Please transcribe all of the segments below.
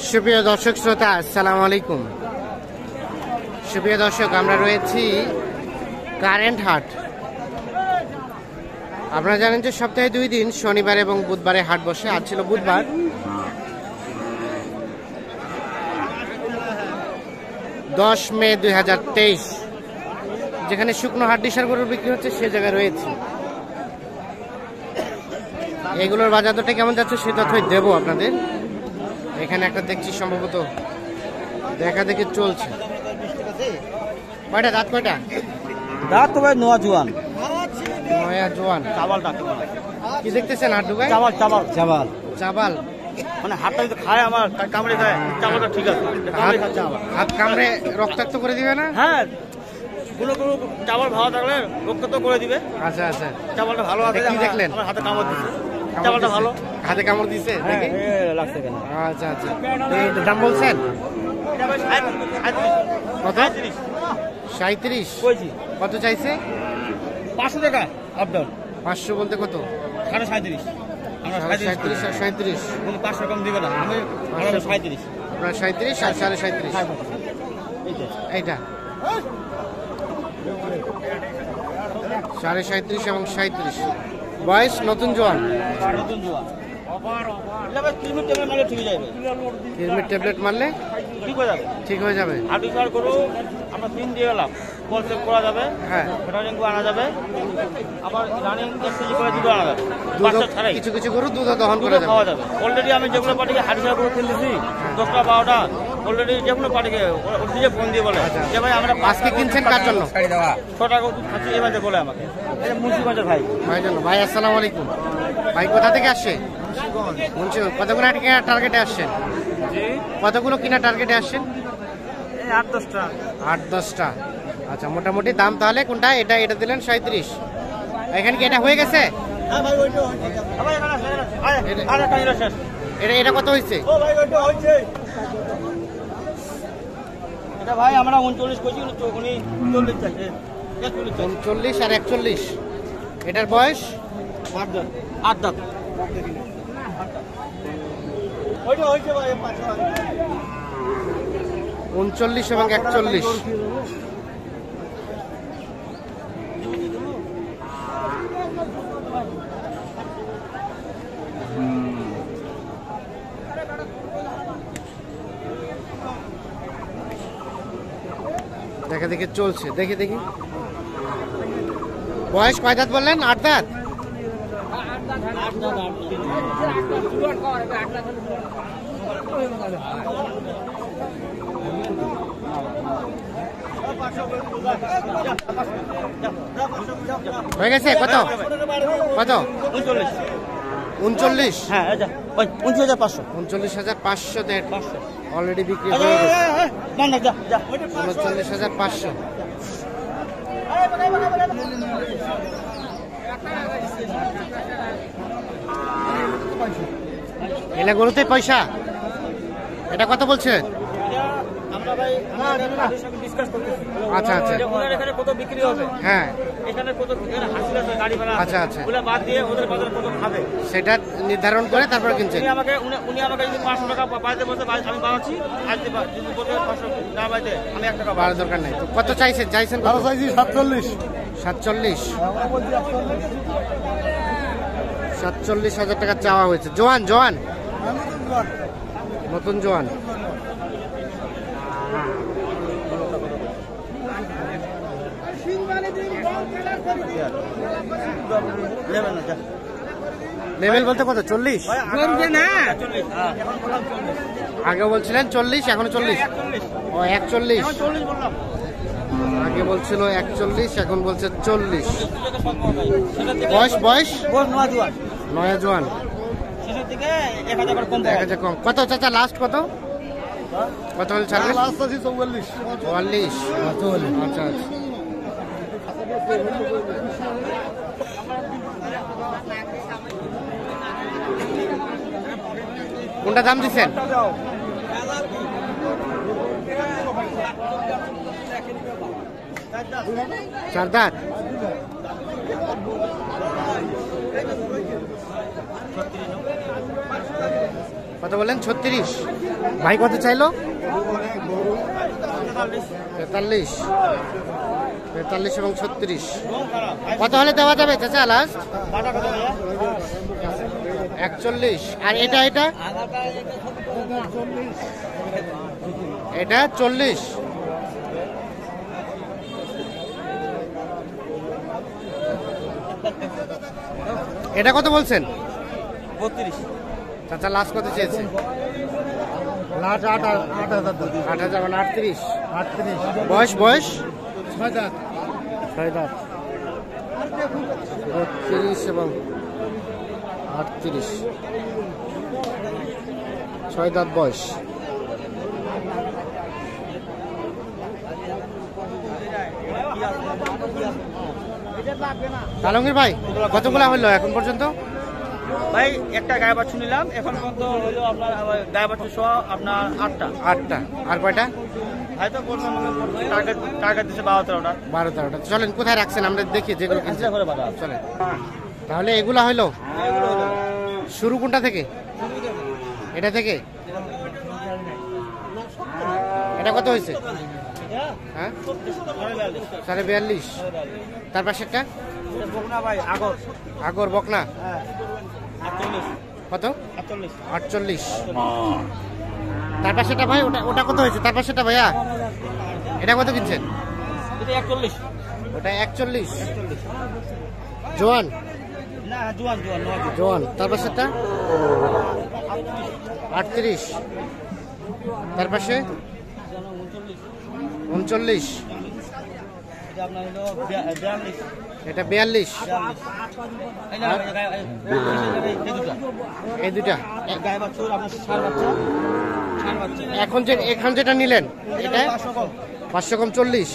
সুপ্রিয় দর্শক শ্রোতা, আসসালামু আলাইকুম। সুপ্রিয় দর্শক, আমরা রয়েছি কারেন্ট হাট। আপনারা জানেন যে সপ্তাহে 2 দিন শনিবার এবং বুধবারে হাট বসে। আজ ছিল বুধবার। দশ মে 2023, যেখানে শুকনো হাড্ডিসার গরুর বিক্রি হচ্ছে সে জায়গায় রয়েছে। এগুলোর বাজার দরটা কেমন যাচ্ছে সে তথ্যই দেবো আপনাদের। এখানে একটা দেখছি সম্ভবত দেখা দেখে চলছে। কয়টা দাঁত? কয়টা দাঁত? তো ভাই নয়া জোয়ান। নয়া জোয়ান। চাবাল কি দেখতেছেন হাট ঢুকায়? চাবাল চাবাল চাবাল চাবাল মানে হাতটা যদি খায় আমার কামড়ে খায়, চাবালটা ঠিক আছে। হাত কামড়ে রক্তাক্ত করে দিবে না? হ্যাঁ, কোনো কোনো চাবাল ভালো থাকলে রক্তাক্ত করে দিবে। আচ্ছা আচ্ছা, চাবালটা ভালো আছে। কি দেখলেন? আমার হাতে কামড় দিচ্ছে, চাবালটা ভালো। হাতে কামড় দিছে দেখি। লাগছে কেন? আচ্ছা আচ্ছা, এই দাম বলছেন কত? 37। কইছি কত চাইছে? 500 টাকা আপ ডাউন। 500 বলতে কত? 37.5। আমরা 37 আর 37। 500 কম দিবে না। আমি 37। আপনার 37 আর 37.5। এইটা 37.5 এবং 37। বয়স নতুন জোয়ান। নতুন জোয়ান। এটা ভাই কিলোমিটার ট্যাবলেট মারলে ঠিক হয়ে যাবে। কিলোমিটার ট্যাবলেট মারলে ঠিক হয়ে যাবে। ঠিক হয়ে যাবে। আর্টিফিশিয়াল গরু আমরা 3 দিয়ে গেলাম। বল চেক করা যাবে। হ্যাঁ, ফেটারিং আনা যাবে। আবার রানিং 1 কেজি করে দুধ আনা যাবে। বাচ্চা ছাড়াই কিছু কিছু গরু দুধ দহন করে যাবে, খাওয়া যাবে। অলরেডি আমি যেগুলো পাটিকে হাড়িয়া গরু কিনতেছি 10টা 12টা, অলরেডি যেগুলো পাটিকে ওদিকে ফোন দিয়ে বলে যে ভাই আমরা আজকে কিনছেন কার জন্য? 6 টাকা দুধ খাচ্ছি এবারে বলে আমাকে। এই মুন্সিগঞ্জের ভাই। ভাই জন্য। ভাই আসসালামু আলাইকুম। ভাই কোথা থেকে আসছে? মুন্সিগঞ্জ। কতগুলো কিনা টার্গেটে আসছেন? কতগুলো কিনা টার্গেটে আসছেন? 8-10টা। 8-10টা। আচ্ছা, মোটামুটি দাম তাহলে কোনটা? এটা এটা দিলেন 37। এখানে কি এটা হয়ে গেছে? হ্যাঁ ভাই, ওইটা হচ্ছে। ভাই এখানে আছে। আরে টাইরা শেষ। এটা কত হইছে? ও ভাই ওইটা হচ্ছে। এটা ভাই আমরা 39 কইছি, উনি 40 চাইছে। 39 আর 41। এটার বয়স 8 দাঁত। 8 দাঁত। ওইটা হচ্ছে ভাই 39 এবং 41। দেখে দেখে চলছে। দেখি দেখি বয়স কয় দাঁত বললেন? 8 দাঁত। হয়ে গেছে? কত কত? 39। হ্যাঁ, 29,500। 39,500 অলরেডি বিক্রি হয়ে গেছে। 39,500। এলা গরুতে পয়সা। এটা কত বলছে? আচ্ছা আচ্ছা, এখানে কত বিক্রি হবে, হ্যাঁ এখানে কত হাসিল আছে, গাড়ি ভাড়া। আচ্ছা আচ্ছা, ওগুলো বাদ দিয়ে ওদের বাজারে কত খাবে সেটা নির্ধারণ করে তারপর কিনছেন। উনি আমাকে যদি 500 টাকা পাইতে বলতে আমি বাড়াচ্ছি, আজ যদি বলতে 500 না পাইতে আমি 1 টাকা বাড়ার দরকার নাই। তো কত চাইছেন? 47। 47,000 টাকা চাওয়া হয়েছে। জোয়ান জোয়ান, নতুন জোয়ান। লেভেল বলতে কত? 40 না, আগে বলছিলেন 40, এখন 40। ও 41। আগে বলছিল 41, এখন বলছে 40। বয়স নয়া জোয়ান। 1000 কম। কত চাচা লাস্ট কত? কত হলে ছাড়বেন? 44। আচ্ছা আচ্ছা, কোনটা দাম দিচ্ছেন? 4 দাঁত। কত বললেন? 36। ভাই কত চাইলো? 43 43 এবং 36। কত হলে দেওয়া যাবে চাচা লাস্ট? 41। আর এটা এটা এটা 40। এটা কত বলছেন? 32 চাচা লাস্ট কত চেয়েছে? লাস্ট 8,000 মানে 38। 38 বয়স বয়স 6 দাঁত 6 দাঁত। 32 এবং 38, 6 দাঁত বয়স। আলমগীর ভাই কতগুলা হলো এখন পর্যন্ত? ভাই একটা গায়ে বাছু নিলাম এখন পর্যন্ত হলো আপনার গায়ে বাছু সহ আপনার 8টা। 8টা। আর কয়টা? হয়তো বলছেন টার্গেট দিচ্ছে 12-13টা। 12-13টা। চলেন কোথায় রাখছেন আমরা দেখি যেগুলো কিনছে। করে বাধা চলেন তাহলে এগুলা হইলো। শুরু কোনটা থেকে? এটা থেকে। এটা কত হয়েছে? হ্যাঁ 42.5। তার পাশেরটা বকনা ভাই আগর আগর বকনা 48 কত? 48। তার পাশেরটা ভাই ওটা ওটা কত হয়েছে? তার পাশেরটা ভাইয়া এটা কত কিনছেন? এটা 41। ওটা 41। জোয়ান না জোয়ান জোয়ান। তার পাশেরটা 38। তার পাশে 39। এটা আপনার হলো 42। এটা 42। এই দুটা গায়ে বাছুর আপনার ষাঁড় বাচ্চা। এখন যেটা নিলেন এটা 500 500 কম কম 40।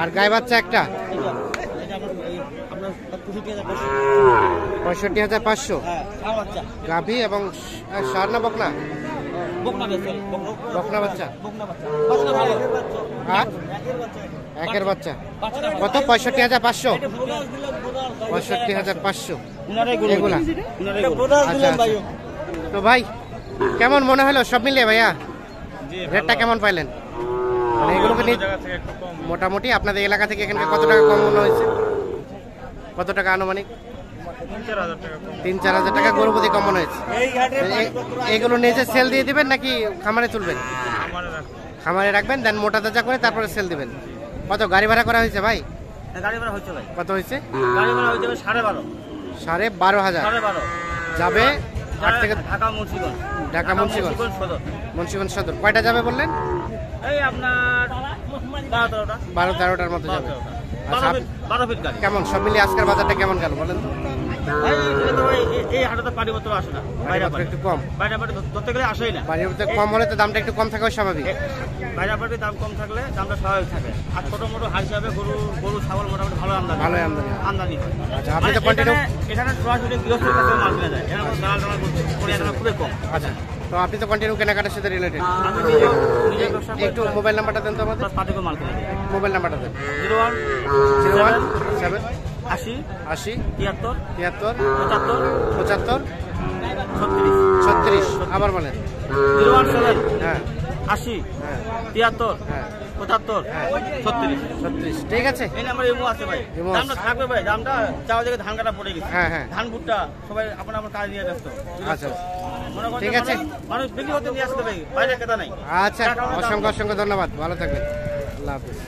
আর গায়ে বাচ্চা একটা আপনার 65,500। হ্যাঁ ষাঁড় বাচ্চা গাভী এবং ষাঁড় না বকনা? বকনা বকনা বাচ্চা। বাচ্চা ভালো হ্যাঁ একের বাচ্চা। কত? 65,500। 65,500 এগুলা। আচ্ছা আচ্ছা। তো ভাই কেমন মনে হলো সব মিলিয়ে ভাইয়া? রেটটা কেমন পাইলেন? মানে এগুলোকে নিয়ে মোটামুটি আপনাদের এলাকা থেকে এখানকার কত টাকা কম মনে হয়েছে? কত টাকা আনুমানিক? 3-4 হাজার টাকা গরুপতি কম মনে হয়েছে। এগুলো নিজে সেল দিয়ে দিবেন নাকি খামারে তুলবেন? খামারে রাখবেন, দেন মোটা তাজা করে তারপরে সেল দিবেন। কত গাড়ি ভাড়া করা হয়েছে ভাই? গাড়ি ভাড়া হচ্ছে ভাই। কত হয়েছে? গাড়ি ভাড়া হয়ে যাবে 12.5। 12,500 12.5 যাবে 8 থেকে ঢাকা মুন্সিগঞ্জ। ঢাকা মুন্সিগঞ্জ সদর। মুন্সিগঞ্জ সদর। কয়টা যাবে বললেন? এই আপনার 12-13টা। 12-13টার মতো যাবে। আচ্ছা 12 ফিট গাড়ি। কেমন সব মিলিয়ে আজকের বাজারটা কেমন গেল বলেন? ভাই এটা তো ভাই এই হাটে তো পারিপত্র আসে না। বাইরে একটু কম। বাইরে ধরতে গেলে আসেই না। বাড়ির ভিতরে কম হলে তো দামটা একটু কম থাকাও স্বাভাবিক। বাইরে দাম কম থাকলে দামটা স্বাভাবিক থাকে। আর ছোট মোটো হাট হিসাবে গরু ছাগল মোটামুটি ভালো আমদানি আমদানি হয়। আচ্ছা আপনি তো কন্টিনিউ এখানে সরাসরি গৃহস্থের কাছে মাল কিনা যায়। এখানে দালাল টালাল করে এখানে খুবই কম। আচ্ছা তো আপনি তো কন্টিনিউ কেনাকাটার সাথে রিলেটেড। আমি নিজে ব্যবসা একটু মোবাইল নাম্বারটা দেন তো আমাদের। পাঠিয়ে মাল কিনা যায়। মোবাইল নাম্বারটা দেন। 01 80 73 73 75 75 36 36। আবার বলেন। 017 হ্যাঁ 80 হ্যাঁ 73 হ্যাঁ 75 হ্যাঁ 36। 36 ঠিক আছে। এই নাম্বার ইমো আছে ভাই। ইমো আছে। দামটা থাকবে ভাই। দামটা যাওয়া জায়গায় ধান কাটা পড়ে গেছে। হ্যাঁ হ্যাঁ ধান ভুট্টা সবাই আপনার কাজ নিয়ে ব্যস্ত। আচ্ছা মনে করেন ঠিক আছে। মানুষ বিক্রি করতে নিয়ে আসতে ভাই, বাইরে কেতা নাই। আচ্ছা অসংখ্য অসংখ্য ধন্যবাদ, ভালো থাকবেন। আল্লাহ হাফিজ।